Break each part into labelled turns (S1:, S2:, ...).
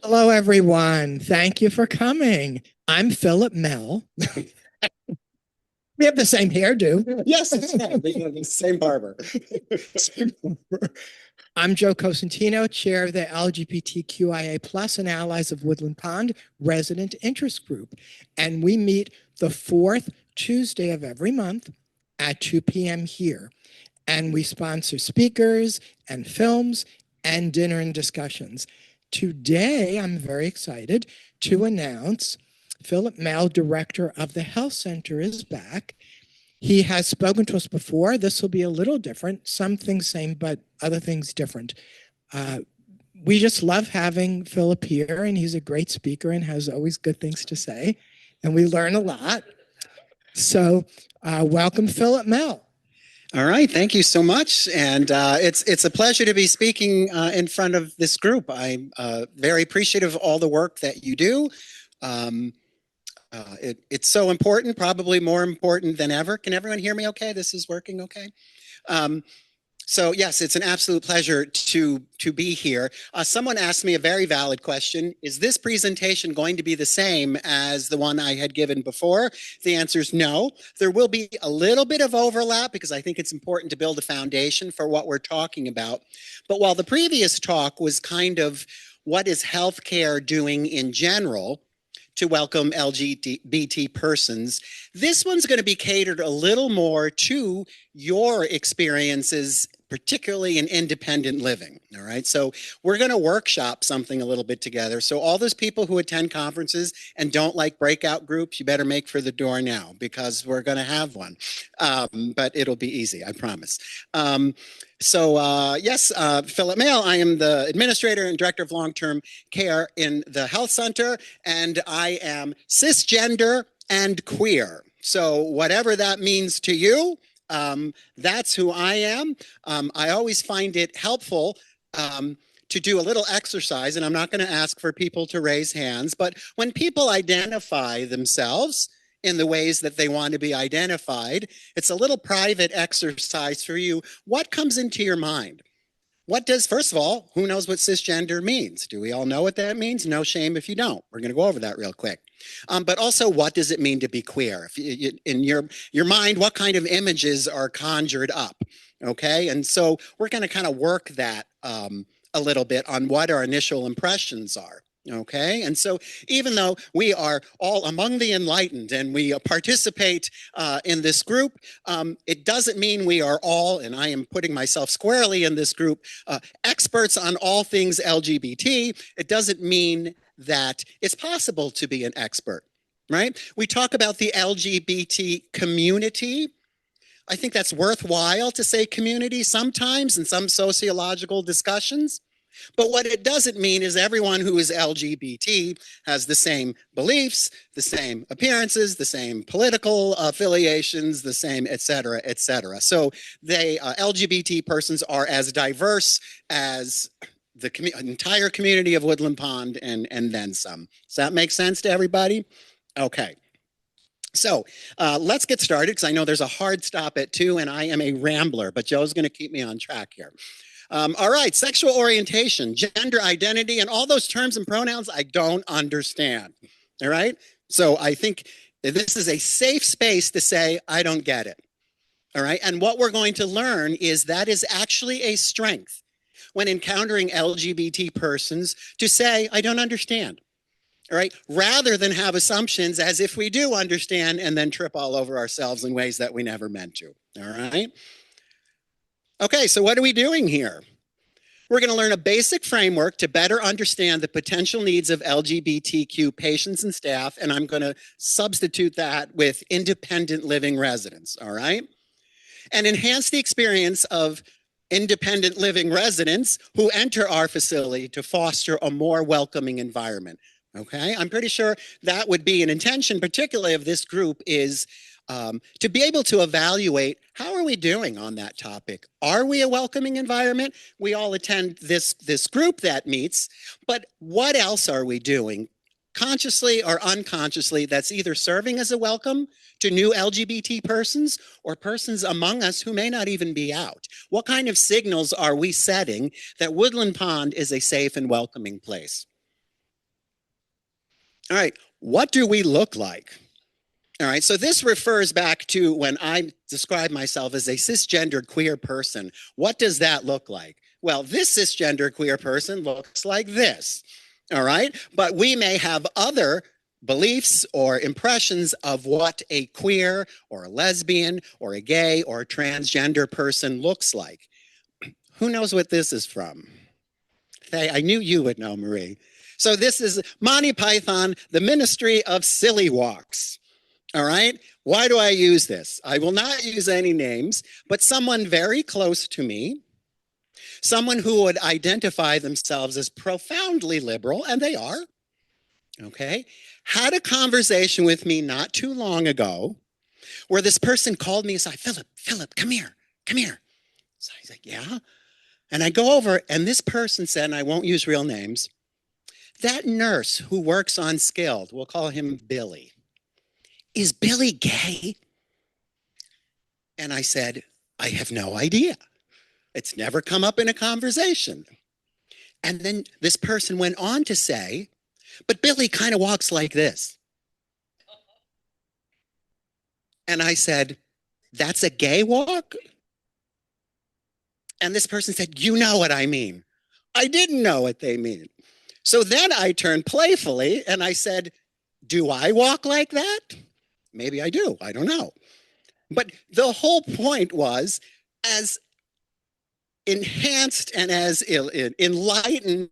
S1: Hello, everyone. Thank you for coming. I'm Phillip Mehl. We have the same hairdo.
S2: Yes, it's the same barber.
S1: I'm Joe Cosentino, chair of the LGBTQIA Plus and Allies of Woodland Pond Resident Interest Group. And we meet the fourth Tuesday of every month at 2 p.m. here. And we sponsor speakers and films and dinner and discussions. Today, I'm very excited to announce Phillip Mehl, director of the Health Center, is back. He has spoken to us before. This will be a little different. Some things same, but other things different. We just love having Phillip here, and he's a great speaker and has always good things to say, and we learn a lot. So welcome, Phillip Mehl.
S2: All right, thank you so much, and it's a pleasure to be speaking in front of this group. I'm very appreciative of all the work that you do. It's so important, probably more important than ever. Can everyone hear me okay? This is working okay? So yes, it's an absolute pleasure to be here. Someone asked me a very valid question. Is this presentation going to be the same as the one I had given before? The answer is no. There will be a little bit of overlap because I think it's important to build a foundation for what we're talking about. But while the previous talk was kind of what is healthcare doing in general to welcome LGBT persons, this one's going to be catered a little more to your experiences, particularly in independent living. All right. So we're going to workshop something a little bit together. So all those people who attend conferences and don't like breakout groups, you better make for the door now because we're going to have one. But it'll be easy, I promise. Yes, Phillip Mehl, I am the administrator and director of long-term care in the health center, and I am cisgender and queer. So whatever that means to you, that's who I am. I always find it helpful to do a little exercise, and I'm not going to ask for people to raise hands, but when people identify themselves in the ways that they want to be identified, it's a little private exercise for you. What comes into your mind? What does, first of all, who knows what cisgender means? Do we all know what that means? No shame if you don't. We're going to go over that real quick. But also, what does it mean to be queer? In your mind, what kind of images are conjured up? Okay, and so we're going to kind of work that a little bit on what our initial impressions are. Okay, and so even though we are all among the enlightened and we participate in this group, it doesn't mean we are all, and I am putting myself squarely in this group, experts on all things LGBT. It doesn't mean that it's possible to be an expert, right? We talk about the LGBT community. I think that's worthwhile to say community sometimes in some sociological discussions. But what it doesn't mean is everyone who is LGBT has the same beliefs, the same appearances, the same political affiliations, the same, et cetera, et cetera. So they, LGBT persons are as diverse as the entire community of Woodland Pond and then some. Does that make sense to everybody? Okay. So let's get started because I know there's a hard stop at 2 and I am a rambler, but Joe's going to keep me on track here. All right, sexual orientation, gender identity, and all those terms and pronouns I don't understand. All right, so I think this is a safe space to say I don't get it. All right, and what we're going to learn is that is actually a strength when encountering LGBT persons to say I don't understand. All right, rather than have assumptions as if we do understand and then trip all over ourselves in ways that we never meant to. All right. Okay, so what are we doing here? We're going to learn a basic framework to better understand the potential needs of LGBTQ patients and staff, and I'm going to substitute that with independent living residents, all right? And enhance the experience of independent living residents who enter our facility to foster a more welcoming environment, okay? I'm pretty sure that would be an intention, particularly of this group, is to be able to evaluate how are we doing on that topic. Are we a welcoming environment? We all attend this group that meets, but what else are we doing consciously or unconsciously, that's either serving as a welcome to new LGBT persons or persons among us who may not even be out? What kind of signals are we setting that Woodland Pond is a safe and welcoming place? All right, what do we look like? All right, so this refers back to when I describe myself as a cisgendered queer person. What does that look like? Well, this cisgender queer person looks like this. All right, but we may have other beliefs or impressions of what a queer or a lesbian or a gay or a transgender person looks like. Who knows what this is from? Hey, I knew you would know, Marie. So this is Monty Python, the Ministry of Silly Walks. All right. Why do I use this? I will not use any names, but someone very close to me, someone who would identify themselves as profoundly liberal, and they are, okay, had a conversation with me not too long ago where this person called me and said, Phillip, come here. So he's like, yeah. And I go over, and this person said, and I won't use real names, that nurse who works on Skilled, we'll call him Billy. Is Billy gay? And I said, I have no idea. It's never come up in a conversation. And then this person went on to say, but Billy kind of walks like this. And I said, that's a gay walk? And this person said, you know what I mean. I didn't know what they mean. So then I turned playfully and I said, do I walk like that? Maybe I do. I don't know. But the whole point was, as enhanced and as enlightened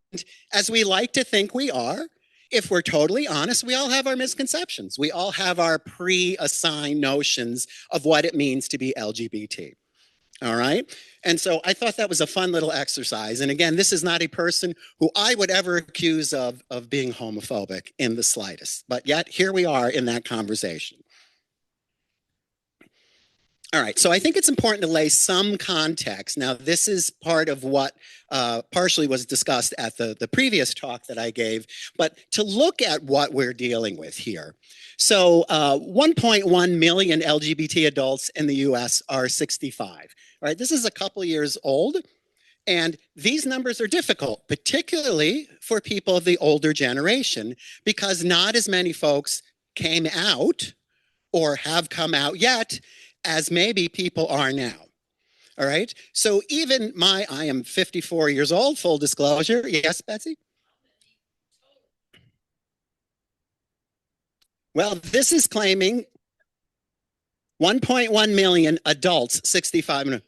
S2: as we like to think we are, if we're totally honest, we all have our misconceptions. We all have our pre-assigned notions of what it means to be LGBT. All right. And so I thought that was a fun little exercise. And again, this is not a person who I would ever accuse of being homophobic in the slightest. But yet here we are in that conversation. All right, so I think it's important to lay some context. Now, this is part of what partially was discussed at the previous talk that I gave, but to look at what we're dealing with here. So 1.1 million LGBT adults in the US are 65. All right, this is a couple years old, and these numbers are difficult, particularly for people of the older generation, because not as many folks came out or have come out yet as maybe people are now. All right. So even I am 54 years old, full disclosure. Yes, Betsy? Well, this is claiming 1.1 million adults, 65.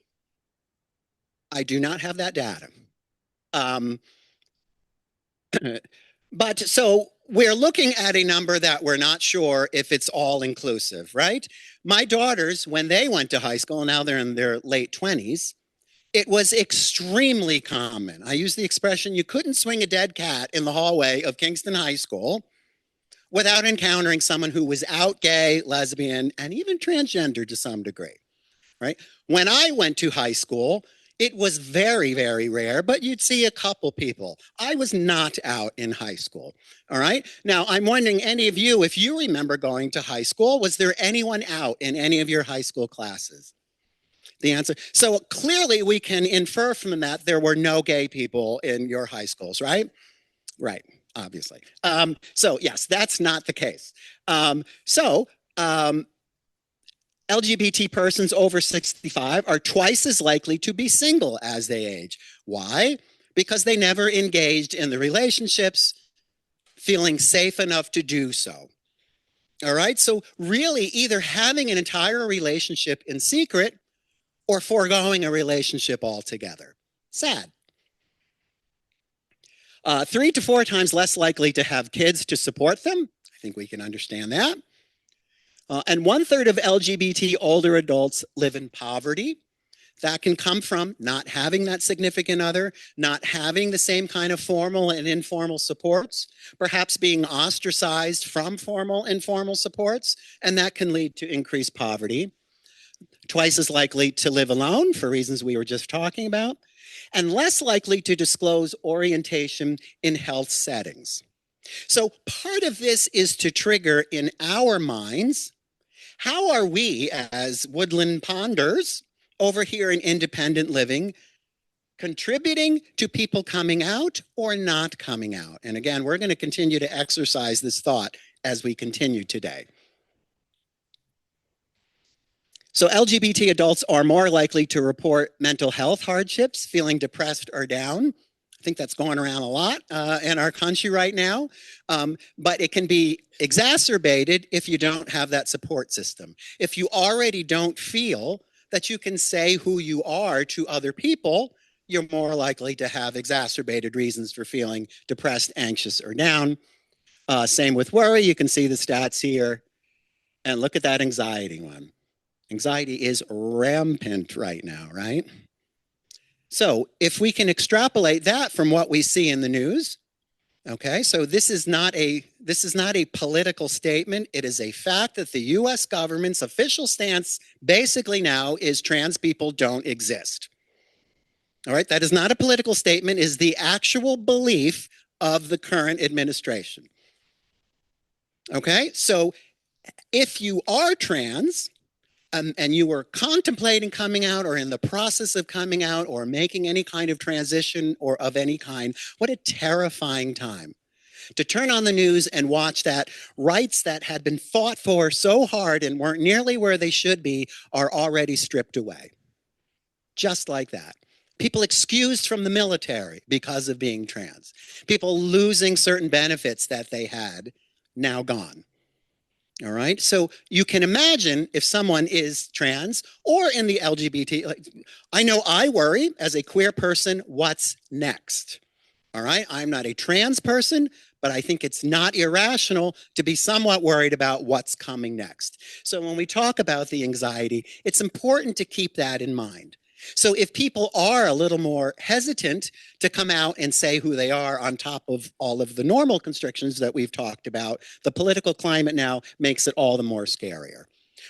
S2: I do not have that data. But so we're looking at a number that we're not sure if it's all inclusive, right? My daughters, when they went to high school, now they're in their late 20s, it was extremely common. I use the expression, you couldn't swing a dead cat in the hallway of Kingston High School without encountering someone who was out gay, lesbian, and even transgender to some degree, right? When I went to high school, it was very, very rare, but you'd see a couple people. I was not out in high school, all right? Now, I'm wondering, any of you, if you remember going to high school, was there anyone out in any of your high school classes? The answer, so clearly we can infer from that there were no gay people in your high schools, right? Right, obviously. So yes, that's not the case. LGBT persons over 65 are twice as likely to be single as they age. Why? Because they never engaged in the relationships, feeling safe enough to do so. All right, so really either having an entire relationship in secret or foregoing a relationship altogether. Sad. 3 to 4 times less likely to have kids to support them. I think we can understand that. And 1/3 of LGBT older adults live in poverty. That can come from not having that significant other, not having the same kind of formal and informal supports, perhaps being ostracized from formal and informal supports, and that can lead to increased poverty. Twice as likely to live alone for reasons we were just talking about, and less likely to disclose orientation in health settings. So part of this is to trigger in our minds, how are we as woodland ponders over here in independent living contributing to people coming out or not coming out? And again, we're going to continue to exercise this thought as we continue today. So LGBT adults are more likely to report mental health hardships, feeling depressed or down. I think that's going around a lot in our country right now. But it can be exacerbated if you don't have that support system. If you already don't feel that you can say who you are to other people, you're more likely to have exacerbated reasons for feeling depressed, anxious, or down. Same with worry. You can see the stats here. And look at that anxiety one. Anxiety is rampant right now, right? So if we can extrapolate that from what we see in the news, okay, so this is not a political statement. It is a fact that the US government's official stance basically now is trans people don't exist. All right, that is not a political statement, is the actual belief of the current administration. Okay, so if you are trans, and you were contemplating coming out or in the process of coming out or making any kind of transition or of any kind, what a terrifying time to turn on the news and watch that rights that had been fought for so hard and weren't nearly where they should be are already stripped away. Just like that. People excused from the military because of being trans. People losing certain benefits that they had, now gone. All right. So you can imagine if someone is trans or in the LGBT, I know I worry as a queer person, what's next? All right. I'm not a trans person, but I think it's not irrational to be somewhat worried about what's coming next. So when we talk about the anxiety, it's important to keep that in mind. So if people are a little more hesitant to come out and say who they are on top of all of the normal constrictions that we've talked about, the political climate now makes it all the more scarier,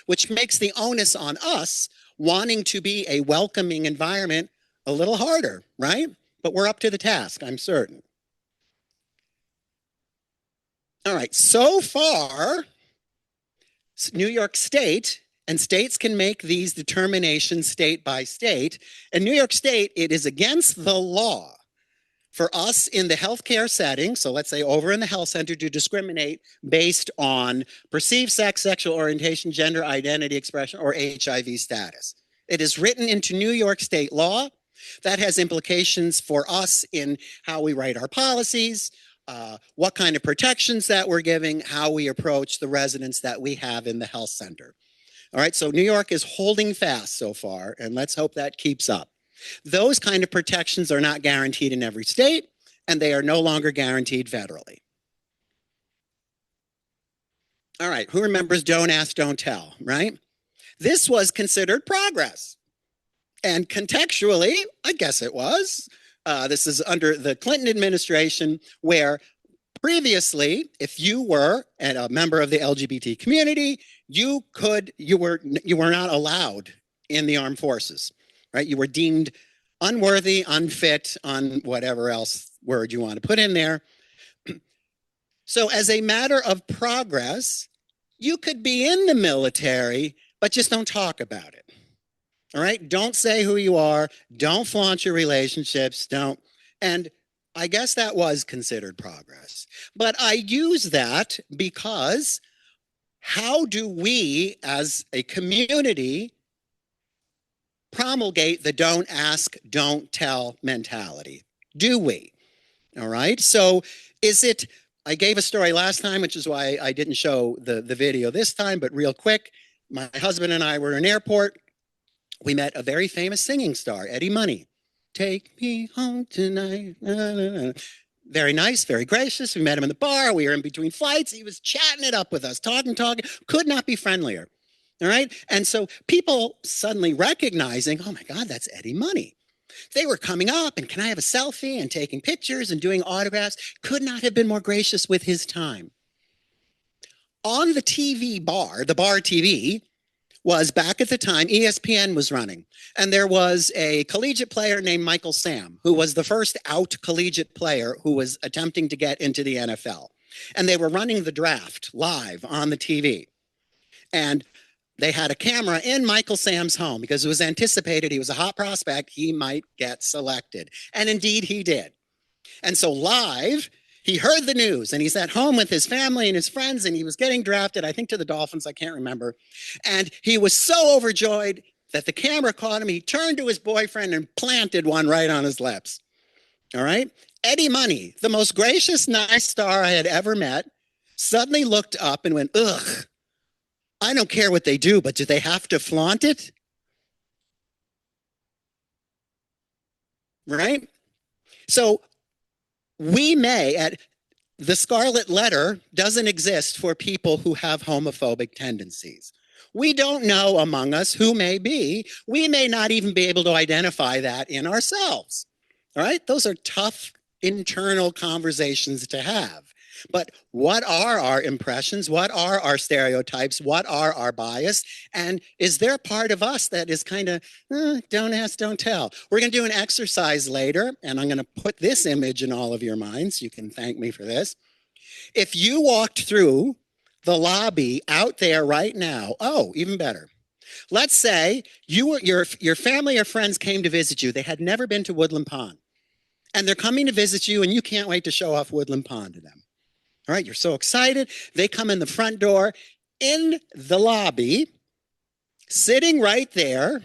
S2: which makes the onus on us wanting to be a welcoming environment a little harder, right? But we're up to the task, I'm certain. All right, so far, New York State, and states can make these determinations state by state. In New York State, it is against the law for us in the healthcare setting, so let's say over in the health center, to discriminate based on perceived sex, sexual orientation, gender identity expression, or HIV status. It is written into New York State law. That has implications for us in how we write our policies, what kind of protections that we're giving, how we approach the residents that we have in the health center. All right, so New York is holding fast so far, and let's hope that keeps up. Those kind of protections are not guaranteed in every state, and they are no longer guaranteed federally. All right, who remembers don't ask, don't tell, right? This was considered progress. And contextually, I guess it was. This is under the Clinton administration, where previously, if you were a member of the LGBT community, you were not allowed in the armed forces, right? You were deemed unworthy, unfit, whatever else word you want to put in there. So as a matter of progress, you could be in the military, but just don't talk about it. All right? Don't say who you are. Don't flaunt your relationships. And I guess that was considered progress. But I use that because how do we as a community promulgate the don't ask, don't tell mentality? Do we? All right. So I gave a story last time, which is why I didn't show the video this time, but real quick, my husband and I were in an airport. We met a very famous singing star, Eddie Money. Take me home tonight. Very nice, very gracious. We met him in the bar. We were in between flights. He was chatting it up with us, talking, could not be friendlier. All right. And so people suddenly recognizing, oh my God, that's Eddie Money. They were coming up and can I have a selfie and taking pictures and doing autographs. Could not have been more gracious with his time. On the TV bar, the bar TV, was back at the time, ESPN was running. And there was a collegiate player named Michael Sam, who was the first out collegiate player who was attempting to get into the NFL. And they were running the draft live on the TV. And they had a camera in Michael Sam's home because it was anticipated he was a hot prospect. He might get selected. And indeed he did. And so live, he heard the news and he's at home with his family and his friends and he was getting drafted, I think to the Dolphins, I can't remember. And he was so overjoyed that the camera caught him. He turned to his boyfriend and planted one right on his lips. All right. Eddie Money, the most gracious, nice star I had ever met, suddenly looked up and went, ugh. I don't care what they do, but do they have to flaunt it? Right? So we may, at the scarlet letter doesn't exist for people who have homophobic tendencies. We don't know among us who may be. We may not even be able to identify that in ourselves. All right? Those are tough internal conversations to have. But what are our impressions? What are our stereotypes? What are our bias? And is there part of us that is kind of, don't ask, don't tell? We're going to do an exercise later, and I'm going to put this image in all of your minds. You can thank me for this. If you walked through the lobby out there right now, oh, even better. Let's say your family or friends came to visit you. They had never been to Woodland Pond. And they're coming to visit you, and you can't wait to show off Woodland Pond to them. All right, you're so excited. They come in the front door. In the lobby, sitting right there,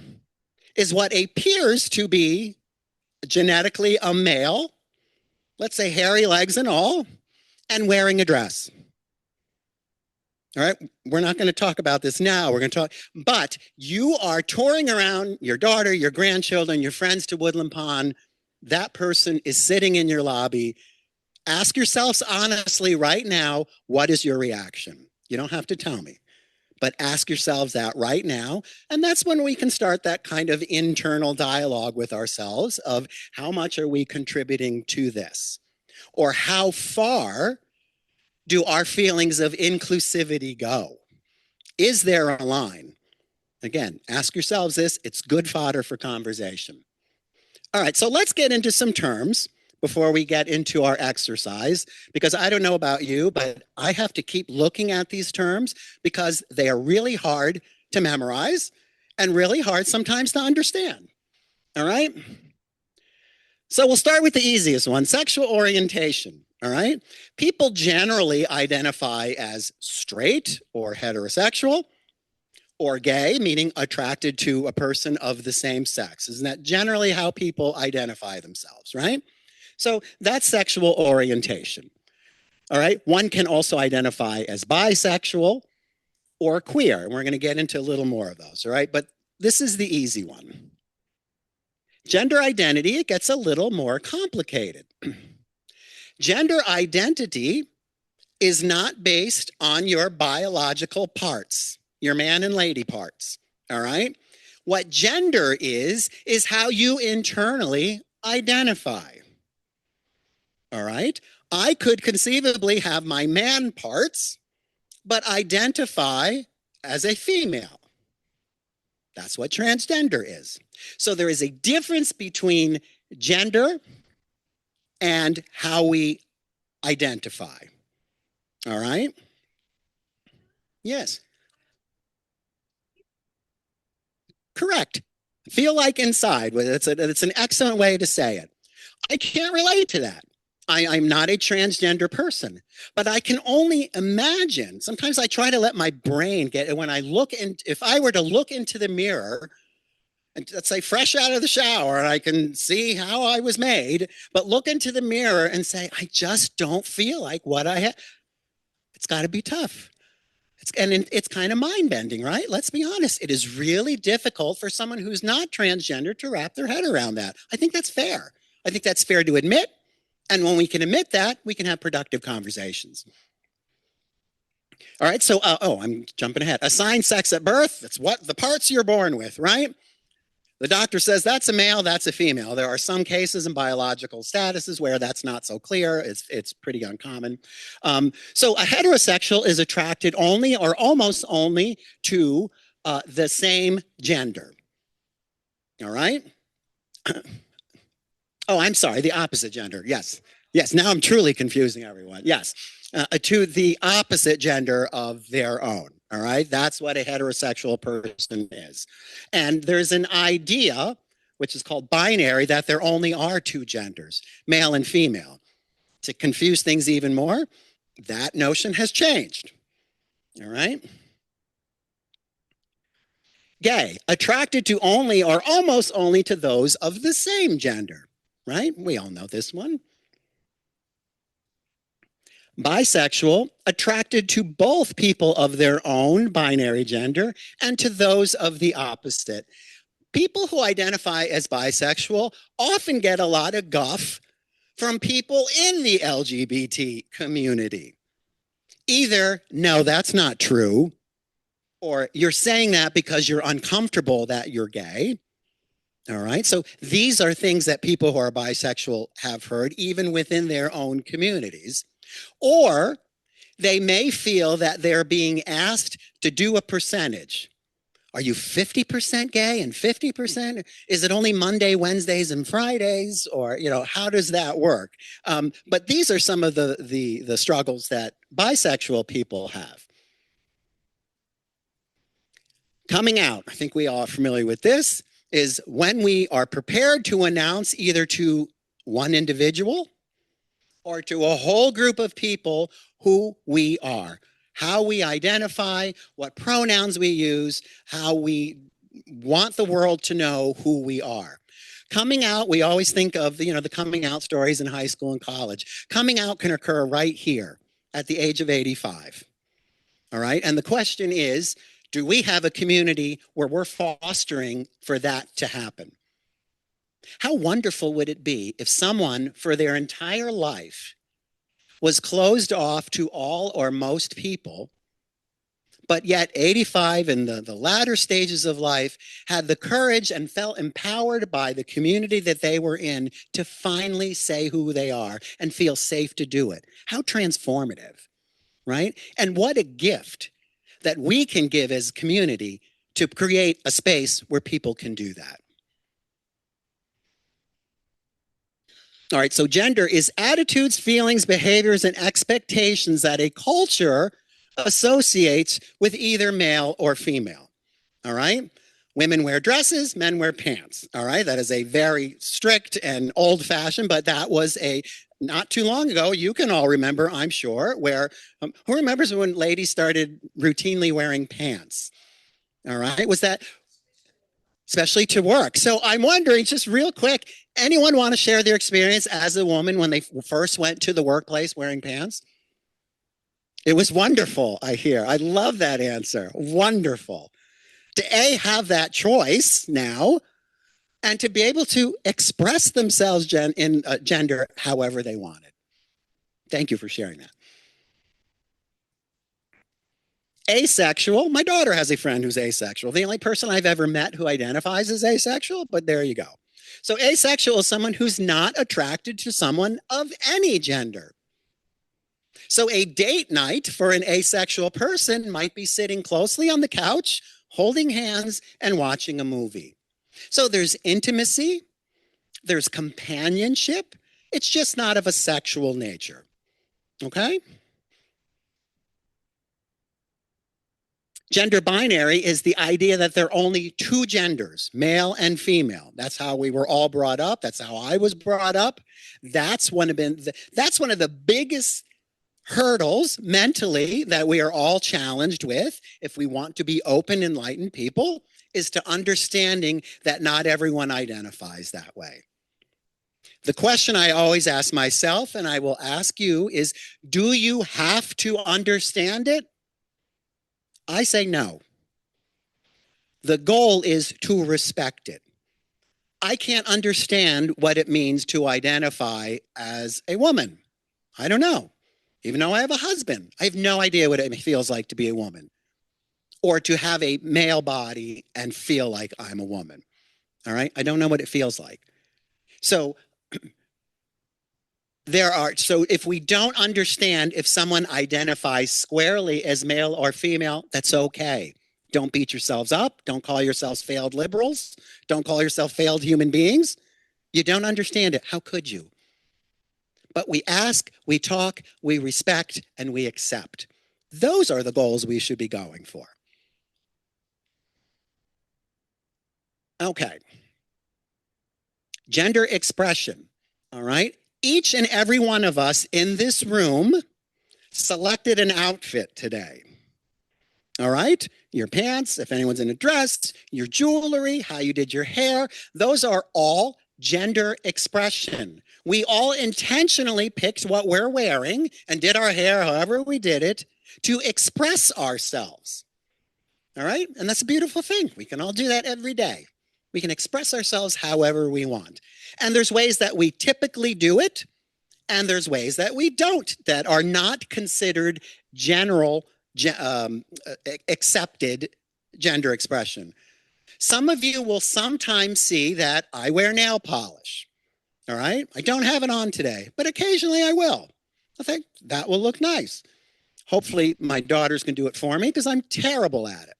S2: is what appears to be genetically a male, let's say hairy legs and all, and wearing a dress. All right, we're not going to talk about this now. We're going to talk, but you are touring around your daughter, your grandchildren, your friends to Woodland Pond. That person is sitting in your lobby. Ask yourselves honestly right now, what is your reaction? You don't have to tell me, but ask yourselves that right now. And that's when we can start that kind of internal dialogue with ourselves of how much are we contributing to this? Or how far do our feelings of inclusivity go? Is there a line? Again, ask yourselves this. It's good fodder for conversation. All right, so let's get into some terms before we get into our exercise, because I don't know about you, but I have to keep looking at these terms because they are really hard to memorize and really hard sometimes to understand. All right? So we'll start with the easiest one, sexual orientation. All right? People generally identify as straight or heterosexual, or gay, meaning attracted to a person of the same sex. Isn't that generally how people identify themselves, right? So that's sexual orientation. All right. One can also identify as bisexual or queer. And we're going to get into a little more of those. All right. But this is the easy one. Gender identity, it gets a little more complicated. Gender identity is not based on your biological parts, your man and lady parts. All right. What gender is how you internally identify. All right. I could conceivably have my man parts, but identify as a female. That's what transgender is. So there is a difference between gender and how we identify. All right. Yes. Correct. Feel like inside. It's an excellent way to say it. I can't relate to that. I'm not a transgender person, but I can only imagine. Sometimes I try to let my brain get it when I look in. If I were to look into the mirror, and let's say fresh out of the shower, and I can see how I was made, but look into the mirror and say, I just don't feel like what I have. It's got to be tough. It's kind of mind-bending, right? Let's be honest. It is really difficult for someone who's not transgender to wrap their head around that. I think that's fair. I think that's fair to admit. And when we can admit that, we can have productive conversations. All right, so, I'm jumping ahead. Assigned sex at birth, that's what the parts you're born with, right? The doctor says that's a male, that's a female. There are some cases in biological statuses where that's not so clear. It's pretty uncommon. So a heterosexual is attracted only or almost only to the same gender. All right? Oh, I'm sorry, the opposite gender, yes. Yes, now I'm truly confusing everyone. Yes, to the opposite gender of their own. All right, that's what a heterosexual person is. And there's an idea, which is called binary, that there only are two genders, male and female. To confuse things even more, that notion has changed. All right. Gay, attracted to only or almost only to those of the same gender. Right? We all know this one. Bisexual, attracted to both people of their own binary gender and to those of the opposite. People who identify as bisexual often get a lot of guff from people in the LGBT community. Either, no, that's not true, or you're saying that because you're uncomfortable that you're gay. All right. So these are things that people who are bisexual have heard, even within their own communities. Or they may feel that they're being asked to do a percentage. Are you 50% gay and 50%? Is it only Monday, Wednesdays, and Fridays? Or, how does that work? But these are some of the struggles that bisexual people have. Coming out, I think we all are familiar with this, is when we are prepared to announce either to one individual or to a whole group of people who we are, how we identify, what pronouns we use, how we want the world to know who we are. Coming out, we always think of the coming out stories in high school and college. Coming out can occur right here at the age of 85. All right. And the question is, do we have a community where we're fostering for that to happen? How wonderful would it be if someone for their entire life was closed off to all or most people, but yet 85 in the latter stages of life had the courage and felt empowered by the community that they were in to finally say who they are and feel safe to do it? How transformative, right? And what a gift that we can give as a community to create a space where people can do that. All right, so gender is attitudes, feelings, behaviors, and expectations that a culture associates with either male or female. All right? Women wear dresses, men wear pants. All right? That is a very strict and old fashioned, but that was not too long ago, you can all remember, I'm sure, where, who remembers when ladies started routinely wearing pants? All right, was that, especially to work? So I'm wondering, just real quick, anyone want to share their experience as a woman when they first went to the workplace wearing pants? It was wonderful, I hear. I love that answer. Wonderful. To have that choice now, and to be able to express themselves in gender however they wanted. Thank you for sharing that. Asexual. My daughter has a friend who's asexual. The only person I've ever met who identifies as asexual, but there you go. So asexual is someone who's not attracted to someone of any gender. So a date night for an asexual person might be sitting closely on the couch, holding hands, and watching a movie. So there's intimacy, there's companionship. It's just not of a sexual nature. Okay? Gender binary is the idea that there are only two genders, male and female. That's how we were all brought up. That's how I was brought up. That's one of the biggest hurdles mentally that we are all challenged with if we want to be open, enlightened people, is to understanding that not everyone identifies that way. The question I always ask myself, and I will ask you, is, do you have to understand it? I say no. The goal is to respect it. I can't understand what it means to identify as a woman. I don't know. Even though I have a husband, I have no idea what it feels like to be a woman, or to have a male body and feel like I'm a woman. All right? I don't know what it feels like. So if we don't understand if someone identifies squarely as male or female, that's okay. Don't beat yourselves up. Don't call yourselves failed liberals. Don't call yourself failed human beings. You don't understand it. How could you? but we ask, we talk, we respect, and we accept. Those are the goals we should be going for. Okay. Gender expression. All right. Each and every one of us in this room selected an outfit today. All right. Your pants, if anyone's in a dress, your jewelry, how you did your hair, those are all gender expression. We all intentionally picked what we're wearing and did our hair however we did it to express ourselves. All right. And that's a beautiful thing. We can all do that every day. We can express ourselves however we want. And there's ways that we typically do it, and there's ways that we don't, that are not considered general accepted gender expression. Some of you will sometimes see that I wear nail polish. All right. I don't have it on today, but occasionally I will. I think that will look nice. Hopefully my daughters can do it for me because I'm terrible at it.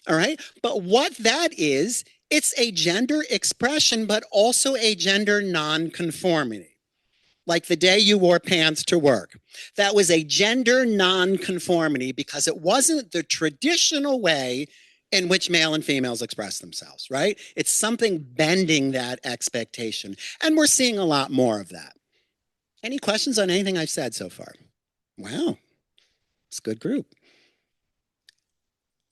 S2: All right. But what that is, it's a gender expression, but also a gender nonconformity. Like the day you wore pants to work. That was a gender nonconformity because it wasn't the traditional way in which male and females express themselves, right? It's something bending that expectation. And we're seeing a lot more of that. Any questions on anything I've said so far? Wow, it's a good group.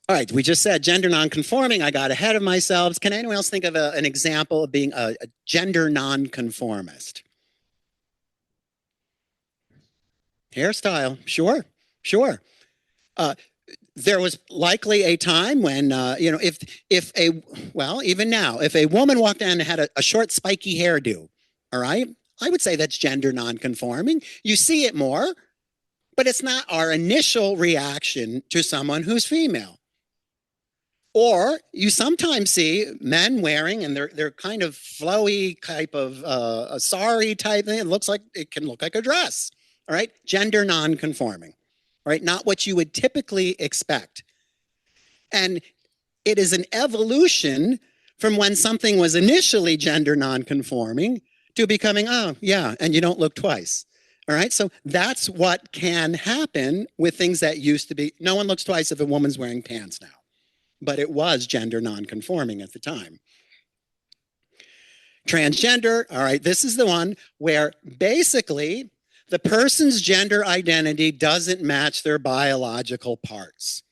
S2: All right, we just said gender nonconforming. I got ahead of myself. Can anyone else think of an example of being a gender nonconformist? Hairstyle, sure. There was likely a time when, even now, if a woman walked in and had a short, spiky hairdo, all right, I would say that's gender nonconforming. You see it more, but it's not our initial reaction to someone who's female. Or you sometimes see men wearing, and they're kind of flowy type of a sari type thing. It can look like a dress. All right, gender nonconforming. All right, not what you would typically expect. And it is an evolution from when something was initially gender nonconforming to becoming, oh yeah, and you don't look twice. All right, so that's what can happen with things that used to be. No one looks twice if a woman's wearing pants now. But it was gender nonconforming at the time. Transgender, all right, this is the one where basically the person's gender identity doesn't match their biological parts.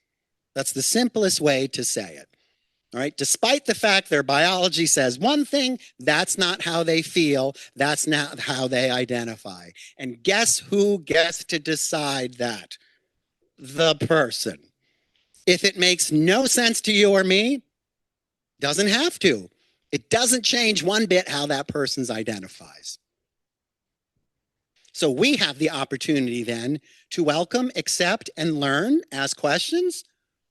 S2: That's the simplest way to say it. All right, despite the fact their biology says one thing, that's not how they feel, that's not how they identify. And guess who gets to decide that? The person. If it makes no sense to you or me, doesn't have to. It doesn't change one bit how that person identifies. So we have the opportunity then to welcome, accept, and learn, ask questions,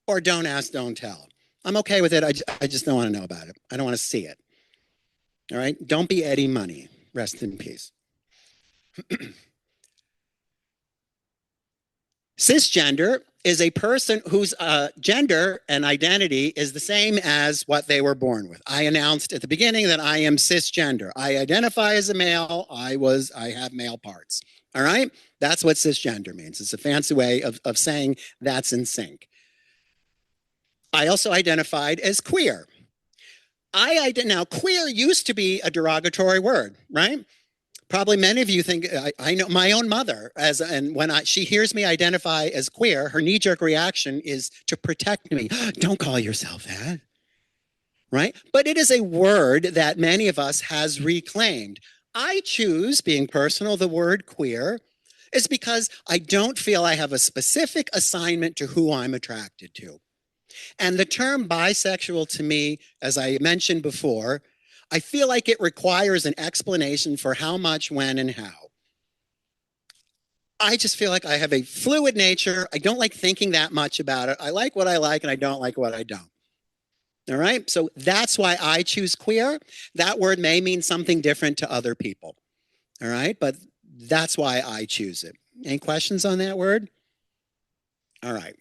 S2: or don't ask, don't tell. I'm okay with it. I just don't want to know about it. I don't want to see it. All right? Don't be Eddie Money. Rest in peace. Cisgender is a person whose gender and identity is the same as what they were born with. I announced at the beginning that I am cisgender. I identify as a male. I have male parts. All right? That's what cisgender means. It's a fancy way of saying that's in sync. I also identified as queer. Now, queer used to be a derogatory word, right? Probably many of you think, I know my own mother, when she hears me identify as queer, her knee-jerk reaction is to protect me. Don't call yourself that, right? But it is a word that many of us has reclaimed. I choose, being personal, the word queer is because I don't feel I have a specific assignment to who I'm attracted to. And the term bisexual to me, as I mentioned before, I feel like it requires an explanation for how much, when, and how. I just feel like I have a fluid nature. I don't like thinking that much about it. I like what I like and I don't like what I don't. All right? So that's why I choose queer. That word may mean something different to other people. All right? But that's why I choose it. Any questions on that word? All right.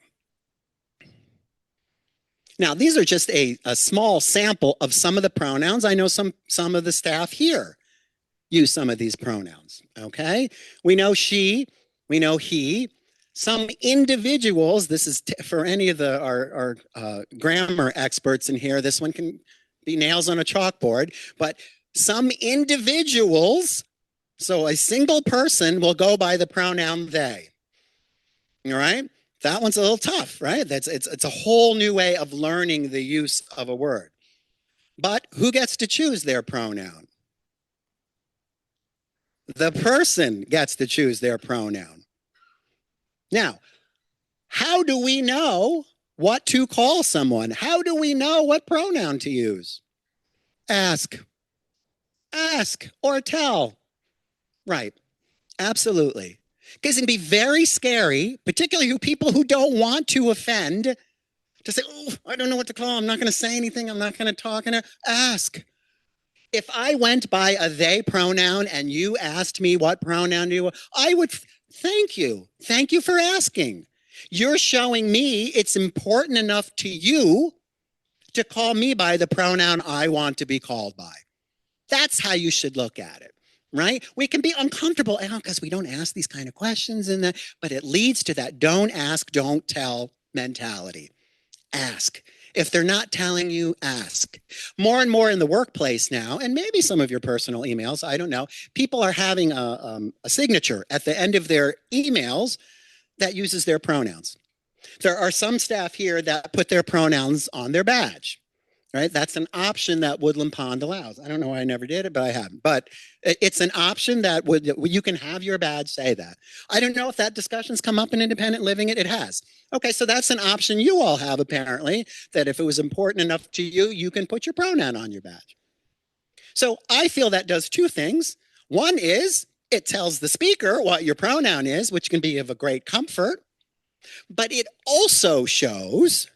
S2: Now, these are just a small sample of some of the pronouns. I know some of the staff here. use some of these pronouns. Okay. We know she, we know he. Some individuals, this is for any of our grammar experts in here, this one can be nails on a chalkboard, but some individuals, so a single person, will go by the pronoun they. All right. That one's a little tough, right? It's a whole new way of learning the use of a word. But who gets to choose their pronoun? The person gets to choose their pronoun. Now, how do we know what to call someone? How do we know what pronoun to use? Ask. Ask or tell. Right. Absolutely. Because it can be very scary, particularly people who don't want to offend, to say, oh, I don't know what to call. I'm not going to say anything. I'm not going to talk. Ask. If I went by a they pronoun and you asked me what pronoun you, I would thank you. Thank you for asking. You're showing me it's important enough to you to call me by the pronoun I want to be called by. That's how you should look at it, right? We can be uncomfortable because we don't ask these kind of questions, but it leads to that don't ask, don't tell mentality. Ask. If they're not telling you, ask. More and more in the workplace now, and maybe some of your personal emails, I don't know, people are having a signature at the end of their emails that uses their pronouns. There are some staff here that put their pronouns on their badge, right? That's an option that Woodland Pond allows. I don't know why I never did it, but I haven't. But it's an option that you can have your badge say that. I don't know if that discussion's come up in independent living. It has. Okay, so that's an option you all have apparently, that if it was important enough to you, you can put your pronoun on your badge. So I feel that does two things. One is it tells the speaker what your pronoun is, which can be of a great comfort, but it also shows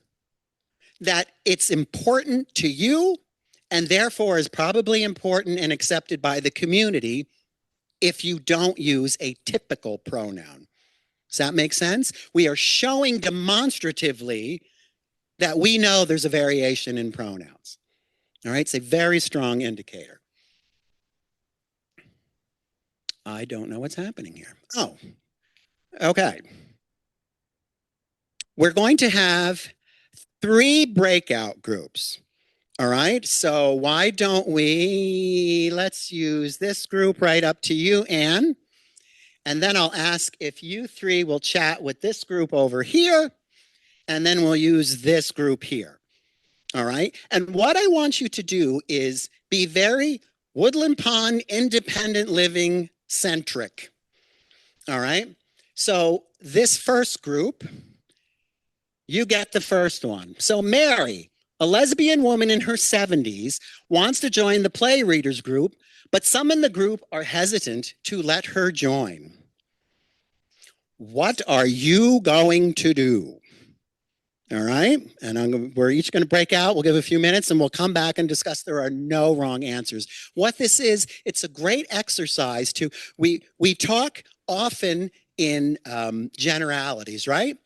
S2: that it's important to you and therefore is probably important and accepted by the community if you don't use a typical pronoun. Does that make sense? We are showing demonstratively that we know there's a variation in pronouns. All right, it's a very strong indicator. I don't know what's happening here. Oh, okay. We're going to have 3 breakout groups. All right, so why don't let's use this group right up to you, Anne. And then I'll ask if you 3 will chat with this group over here, and then we'll use this group here. All right, and what I want you to do is be very Woodland Pond independent living centric. All right, so this first group, you get the first one. So Mary, a lesbian woman in her 70s, wants to join the play readers group, but some in the group are hesitant to let her join. What are you going to do? All right, and we're each going to break out. We'll give a few minutes and we'll come back and discuss. There are no wrong answers. What this is, it's a great exercise to, we talk often in generalities, right?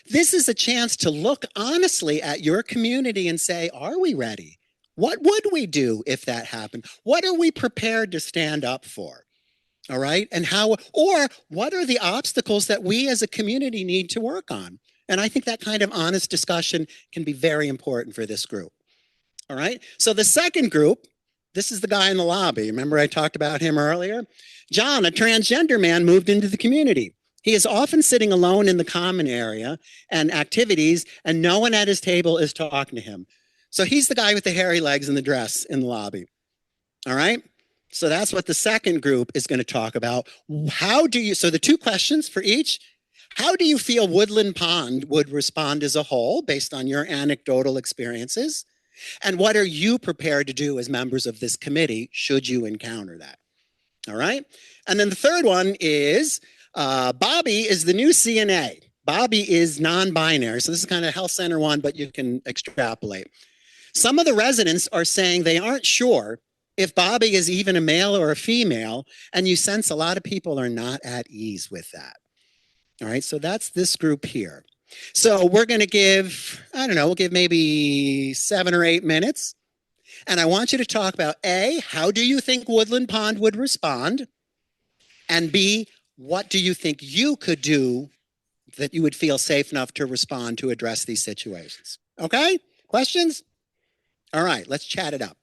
S2: This is a chance to look honestly at your community and say, are we ready? What would we do if that happened? What are we prepared to stand up for? All right, and what are the obstacles that we as a community need to work on? And I think that kind of honest discussion can be very important for this group. All right, so the second group, this is the guy in the lobby. Remember I talked about him earlier? John, a transgender man, moved into the community. He is often sitting alone in the common area and activities, and no one at his table is talking to him. So he's the guy with the hairy legs and the dress in the lobby. All right, so that's what the second group is going to talk about. So the 2 questions for each. How do you feel Woodland Pond would respond as a whole based on your anecdotal experiences? And what are you prepared to do as members of this committee should you encounter that? All right. And then the third one is Bobby is the new CNA. Bobby is non-binary. So this is kind of health center one, but you can extrapolate. Some of the residents are saying they aren't sure if Bobby is even a male or a female. And you sense a lot of people are not at ease with that. All right, so that's this group here. So we're going to give, I don't know, we'll give maybe 7 or 8 minutes. And I want you to talk about A, how do you think Woodland Pond would respond? And B, what do you think you could do that you would feel safe enough to respond to address these situations? Okay? Questions? All right, let's chat it up.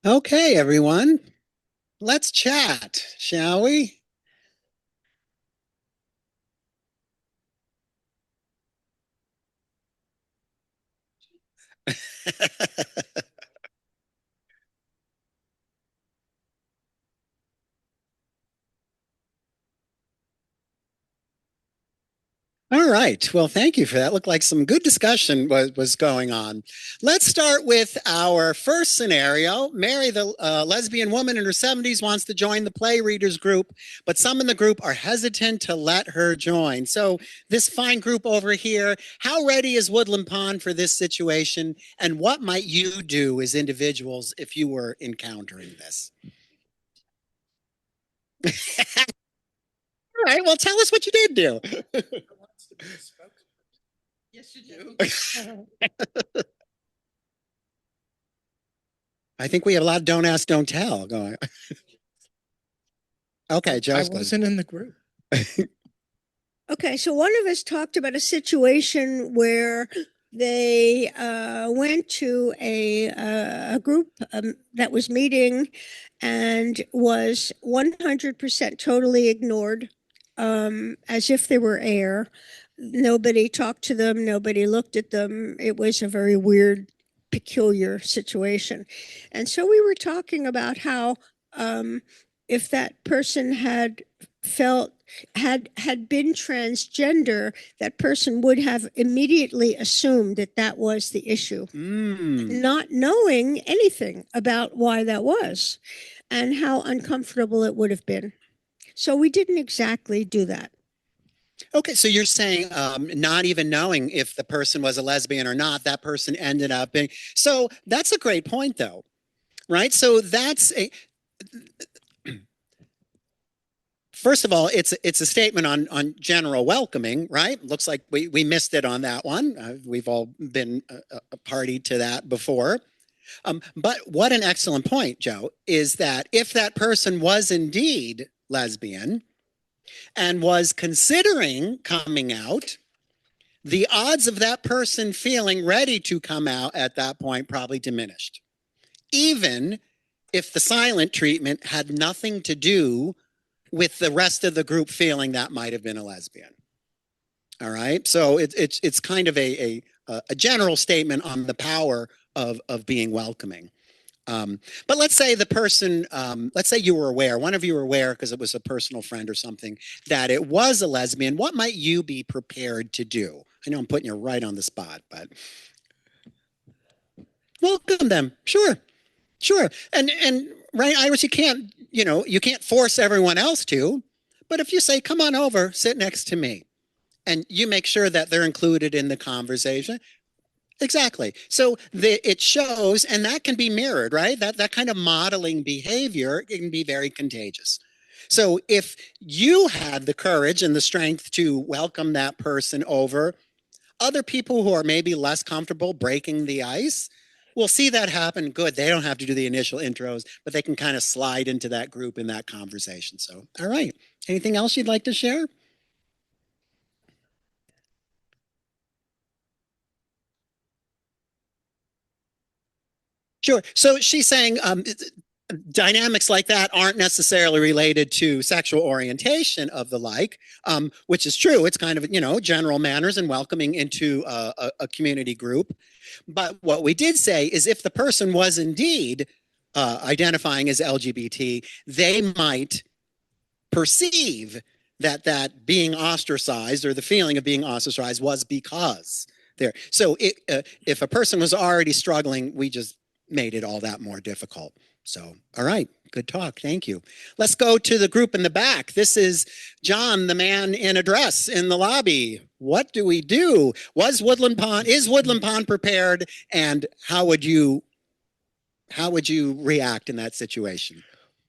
S2: Okay, everyone, let's chat, shall we? All right. Well, thank you for that. Looked like some good discussion was going on. Let's start with our first scenario. Mary, the lesbian woman in her 70s, wants to join the play readers group, but some in the group are hesitant to let her join. So this fine group over here, how ready is Woodland Pond for this situation? And what might you do as individuals if you were encountering this? All right. Well, tell us what you did do.
S1: Yes, you do.
S2: I think we have a lot of don't ask, don't tell going. Okay,
S1: I
S2: Joe's
S1: wasn't in the group.
S3: Okay, so one of us talked about a situation where they went to a group that was meeting and was 100% totally ignored, as if they were air. Nobody talked to them, nobody looked at them. It was a very weird, peculiar situation. And so we were talking about how if that person had felt had been transgender, that person would have immediately assumed that that was the issue, not knowing anything about why that was and how uncomfortable it would have been. So we didn't exactly do that.
S2: Okay, so you're saying not even knowing if the person was a lesbian or not, that person ended up being. So that's a great point, though, right? So that's a. First of all, it's a statement on general welcoming, right? Looks like we missed it on that one. We've all been a party to that before. But what an excellent point, Joe, is that if that person was indeed lesbian and was considering coming out, the odds of that person feeling ready to come out at that point probably diminished. Even if the silent treatment had nothing to do with the rest of the group feeling that might have been a lesbian. All right. So it's kind of a general statement on the power of being welcoming. But let's say the person, let's say you were aware, one of you were aware because it was a personal friend or something, that it was a lesbian. What might you be prepared to do? I know I'm putting you right on the spot, but welcome them. Sure. Sure. And right, Iris, you can't force everyone else to, but if you say, come on over, sit next to me, and you make sure that they're included in the conversation. Exactly. So it shows, and that can be mirrored, right? That kind of modeling behavior can be very contagious. So if you had the courage and the strength to welcome that person over, other people who are maybe less comfortable breaking the ice will see that happen. Good. They don't have to do the initial intros, but they can kind of slide into that group in that conversation. So, all right. Anything else you'd like to share? Sure. So she's saying dynamics like that aren't necessarily related to sexual orientation of the like, which is true. It's kind of, general manners and welcoming into a community group. But what we did say is if the person was indeed identifying as LGBT, they might perceive that being ostracized or the feeling of being ostracized was because there. So if a person was already struggling, we just made it all that more difficult. So, all right, good talk. Thank you. Let's go to the group in the back. This is John, the man in a dress in the lobby. What do we do? Is Woodland Pond prepared? And how would you react in that situation?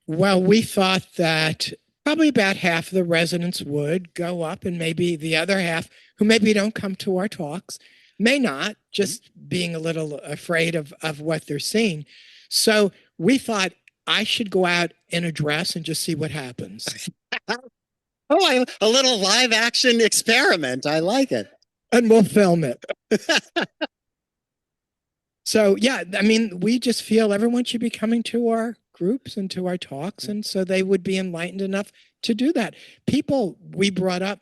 S1: Well, we thought that probably about half of the residents would go up, and maybe the other half who maybe don't come to our talks may not, just being a little afraid of what they're seeing. So we thought I should go out in a dress and just see what happens.
S2: A little live action experiment. I like it.
S1: And we'll film it. So, yeah, I mean, we just feel everyone should be coming to our groups and to our talks. And so they would be enlightened enough to do that. We brought up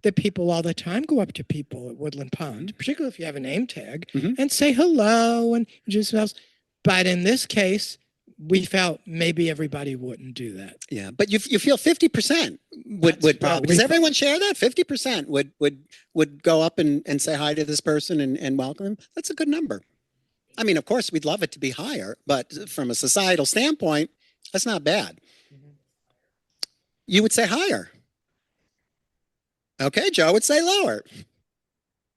S1: that people all the time go up to people at Woodland Pond, particularly if you have a name tag, and say hello and introduce themselves. But in this case, we felt maybe everybody wouldn't do that.
S2: Yeah, but you feel 50% would probably, does everyone share that? 50% would go up and say hi to this person and welcome them. That's a good number. I mean, of course, we'd love it to be higher, but from a societal standpoint, that's not bad. You would say higher. Okay, Joe would say lower.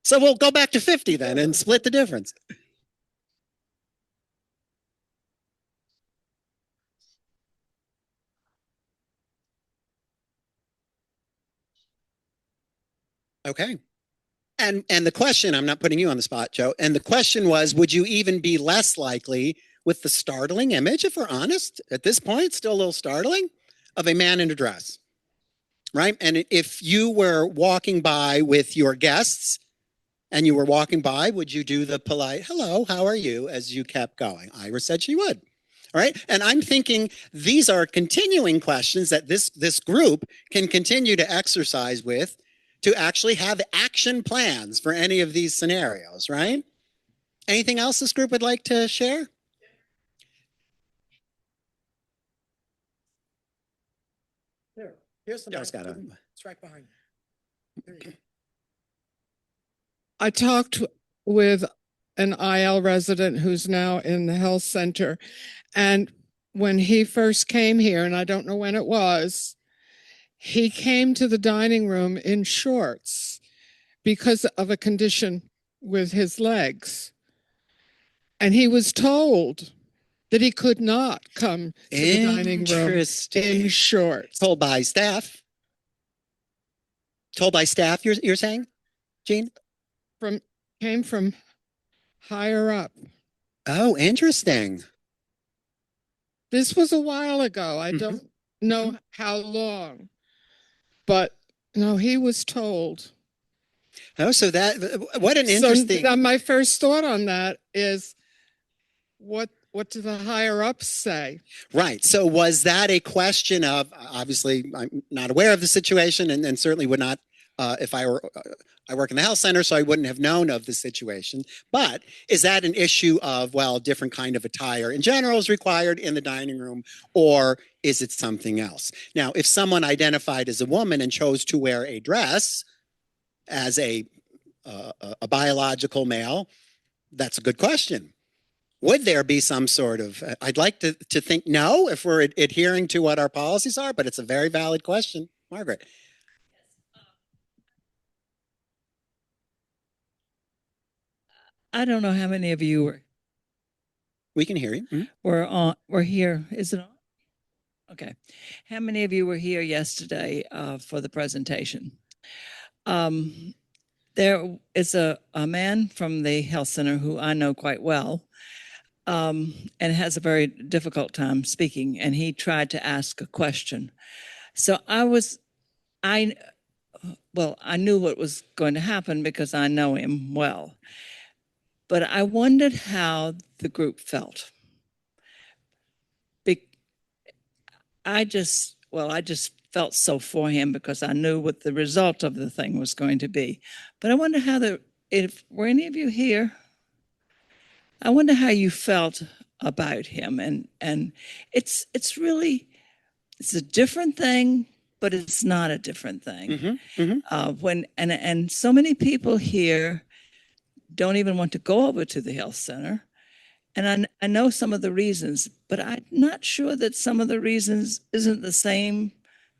S2: So we'll go back to 50 then and split the difference. Okay. And the question, I'm not putting you on the spot, Joe, and the question was, would you even be less likely with the startling image, if we're honest, at this point, it's still a little startling, of a man in a dress, right? And if you were walking by with your guests and you were walking by, would you do the polite, hello, how are you, as you kept going? Ira said she would. All right. And I'm thinking these are continuing questions that this group can continue to exercise with, to actually have action plans for any of these scenarios, right? Anything else this group would like to share?
S1: Here's the
S2: Joe's got it.
S1: It's right behind you.
S4: I talked with an IL resident who's now in the health center. And when he first came here, and I don't know when it was, he came to the dining room in shorts because of a condition with his legs. And he was told that he could not come to the dining room in shorts.
S2: Told by staff. Told by staff, you're saying, Jean?
S4: Came from higher up.
S2: Oh, interesting.
S4: This was a while ago. I don't know how long. But no, he was told.
S2: Oh, so what an interesting.
S4: So my first thought on that is, what do the higher ups say?
S2: Right. So was that a question of, obviously, I'm not aware of the situation and certainly would not, if I work in the health center, so I wouldn't have known of the situation. But is that an issue of, well, different kind of attire in general is required in the dining room, or is it something else? Now, if someone identified as a woman and chose to wear a dress as a biological male, that's a good question. Would there be some sort of, I'd like to think no, if we're adhering to what our policies are, but it's a very valid question. Margaret.
S5: I don't know how many of you were.
S2: We can hear you.
S5: Mm-hmm. We're here. Is it on? Okay. How many of you were here yesterday for the presentation? There is a man from the health center who I know quite well, and has a very difficult time speaking, and he tried to ask a question. So I knew what was going to happen because I know him well. But I wondered how the group felt. I just felt so for him because I knew what the result of the thing was going to be. But I wonder if were any of you here? I wonder how you felt about him. And it's a different thing, but it's not a different thing. And so many people here don't even want to go over to the health center. And I know some of the reasons, but I'm not sure that some of the reasons isn't the same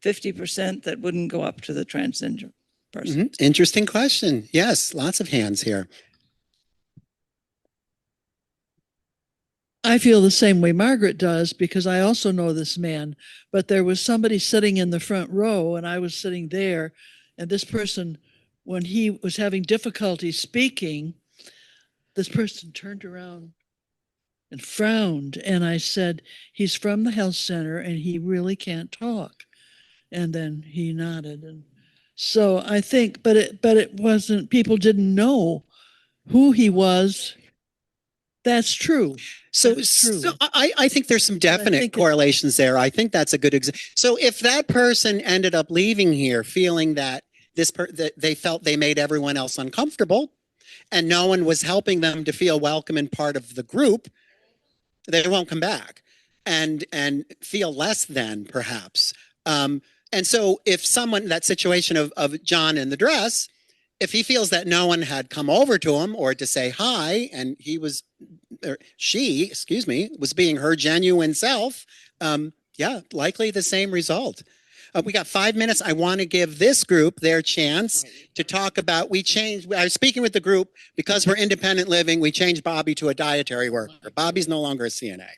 S5: 50% that wouldn't go up to the transgender person.
S2: Interesting question. Yes, lots of hands here.
S6: I feel the same way Margaret does because I also know this man, but there was somebody sitting in the front row and I was sitting there. And this person, when he was having difficulty speaking, this person turned around and frowned. And I said, he's from the health center and he really can't talk. And then he nodded. And so I think, but it wasn't, people didn't know who he was. That's true.
S2: So,
S6: That's true.
S2: so I think there's some definite correlations there. I think that's a good example. So if that person ended up leaving here feeling that that they felt they made everyone else uncomfortable and no one was helping them to feel welcome and part of the group, they won't come back and feel less than perhaps. And so if someone, that situation of John in the dress, if he feels that no one had come over to him or to say hi, and he was, or she, excuse me, was being her genuine self, yeah, likely the same result. We got 5 minutes. I want to give this group their chance to talk about, I was speaking with the group because we're independent living. We changed Bobby to a dietary worker. Bobby's no longer a CNA.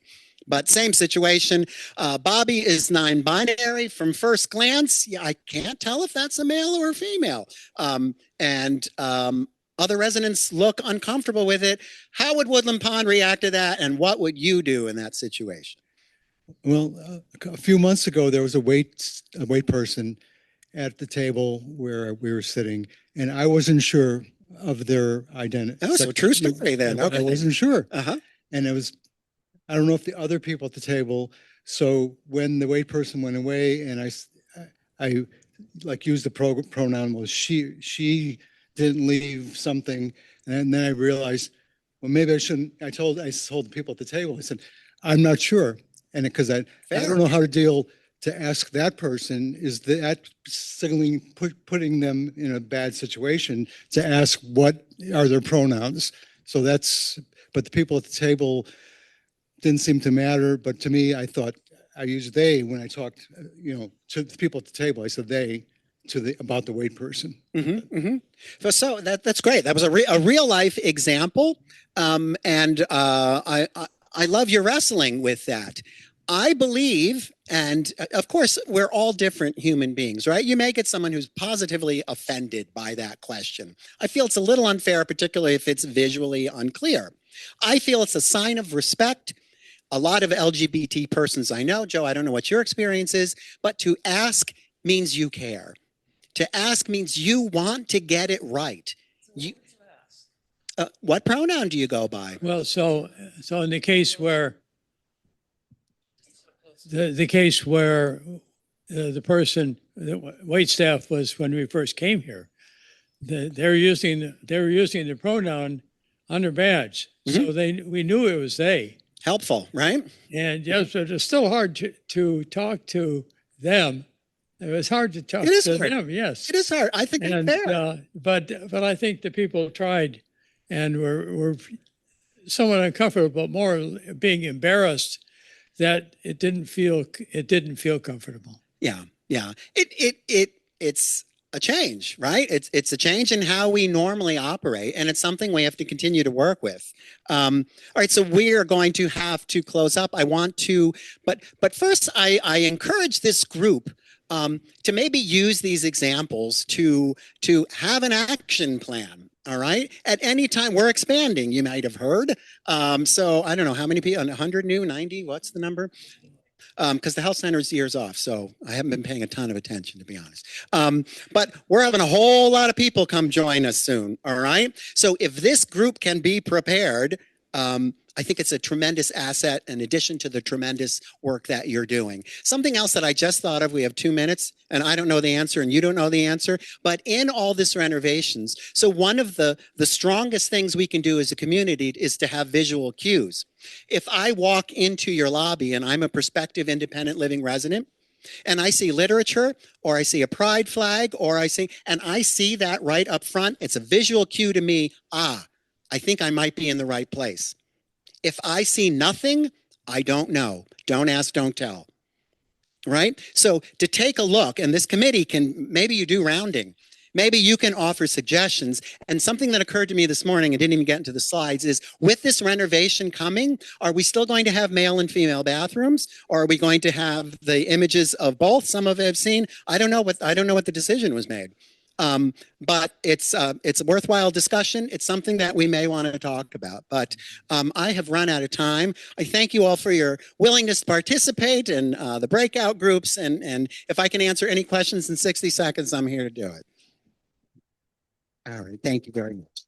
S2: But same situation. Bobby is non-binary from first glance. Yeah, I can't tell if that's a male or a female. Other residents look uncomfortable with it. How would Woodland Pond react to that? And what would you do in that situation?
S7: Well, a few months ago, there was a wait person at the table where we were sitting, and I wasn't sure of their identity.
S2: Oh, so true story then. Okay.
S7: I wasn't sure.
S2: Uh-huh.
S7: And it was, I don't know if the other people at the table. So when the wait person went away, and I like used the pronoun was she didn't leave something, and then I realized, well, maybe I shouldn't. I told the people at the table. I said, I'm not sure, and because I don't know how to ask that person. Is that signaling putting them in a bad situation to ask what are their pronouns? So that's, but the people at the table didn't seem to matter. But to me, I thought I used they when I talked, to the people at the table. I said they about the wait person.
S2: So that's great. That was a real life example, and I love your wrestling with that. I believe, and of course, we're all different human beings, right? You may get someone who's positively offended by that question. I feel it's a little unfair, particularly if it's visually unclear. I feel it's a sign of respect. A lot of LGBT persons I know, Joe, I don't know what your experience is, but to ask means you care. To ask means you want to get it right. What pronoun do you go by?
S8: Well, so in the case where the case where the person, the wait staff was when we first came here, they were using the pronoun on their badge, so we knew it was they.
S2: Helpful, right?
S8: And yes, but it's still hard to talk to them. It was hard to talk to them. Yes,
S2: it is hard. I think it's fair.
S8: But I think the people tried and were somewhat uncomfortable, but more being embarrassed that it didn't feel comfortable.
S2: Yeah. It's a change, right? It's a change in how we normally operate, and it's something we have to continue to work with. All right, so we are going to have to close up. I want to, but first, I encourage this group to maybe use these examples to have an action plan. All right. At any time, we're expanding, you might have heard. So I don't know how many people, 100 new, 90, what's the number? Because the health center is years off, so I haven't been paying a ton of attention, to be honest. But we're having a whole lot of people come join us soon, all right? So if this group can be prepared, I think it's a tremendous asset in addition to the tremendous work that you're doing. Something else that I just thought of, we have 2 minutes, and I don't know the answer and you don't know the answer, but in all this renovations, so one of the strongest things we can do as a community is to have visual cues. If I walk into your lobby and I'm a prospective independent living resident, and I see literature, or I see a pride flag, or I see that right up front, it's a visual cue to me, I think I might be in the right place. If I see nothing, I don't know. Don't ask, don't tell. Right? So to take a look, and this committee can, maybe you do rounding. Maybe you can offer suggestions. And something that occurred to me this morning, and didn't even get into the slides, is with this renovation coming, are we still going to have male and female bathrooms? Or are we going to have the images of both? Some of it I've seen. I don't know what the decision was made. But it's a worthwhile discussion. It's something that we may want to talk about. But I have run out of time. I thank you all for your willingness to participate in the breakout groups. And if I can answer any questions in 60 seconds, I'm here to do it. All right. Thank you very much.